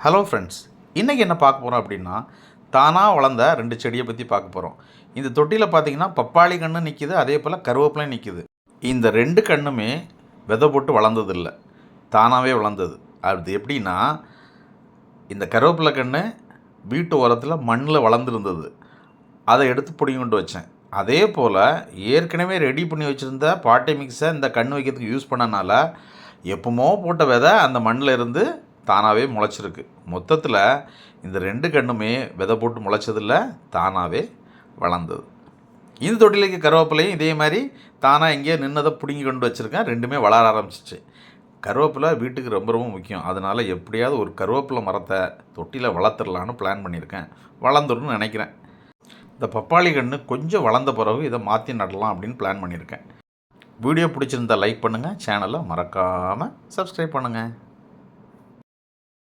Hello friends, இன்றைக்கி என்ன பார்க்க போகிறோம் அப்படின்னா, தானாக வளர்ந்த 2 செடியை பற்றி பார்க்க போகிறோம். இந்த தொட்டியில் பார்த்தீங்கன்னா பப்பாளி கன்று நிற்கிது, அதே போல் கருவேப்பிலையும் நிற்கிது. இந்த 2 கன்றுமே விதை போட்டு வளர்ந்ததில்ல, தானாகவே வளர்ந்தது. அது எப்படின்னா, இந்த கருவேப்பிலை கன்று வீட்டு ஓரத்தில் மண்ணில் வளர்ந்துருந்தது. அதை எடுத்து பிடுங்கி கொண்டு வச்சேன். அதே போல் ஏற்கனவே ரெடி பண்ணி வச்சுருந்த பாட்டை மிக்ஸை இந்த கன்று வைக்கிறதுக்கு யூஸ் பண்ணனால எப்போமோ போட்ட விதை அந்த மண்ணில் இருந்து தானாகவே முளைச்சிருக்கு. மொத்தத்தில் இந்த 2 கன்றுமே விதை போட்டு முளைச்சதில்ல, தானாகவே வளர்ந்தது. இந்த தொட்டிலைக்கு கருவேப்பிலையும் இதே மாதிரி தானாக எங்கேயோ நின்னதை பிடுங்கி கொண்டு வச்சுருக்கேன். 2மே வளர ஆரம்பிச்சிச்சு. கருவேப்பிலை வீட்டுக்கு ரொம்ப ரொம்ப முக்கியம். அதனால் எப்படியாவது ஒரு கருவேப்பிலை மரத்தை தொட்டியில் வளர்த்துடலான்னு பிளான் பண்ணியிருக்கேன். வளர்ந்துருன்னு நினைக்கிறேன். இந்த பப்பாளி கன்று கொஞ்சம் வளர்ந்த பிறகு இதை மாற்றி நடலாம் அப்படின்னு பிளான் பண்ணியிருக்கேன். வீடியோ பிடிச்சிருந்தால் லைக் பண்ணுங்கள், சேனலை மறக்காமல் சப்ஸ்கிரைப் பண்ணுங்கள்.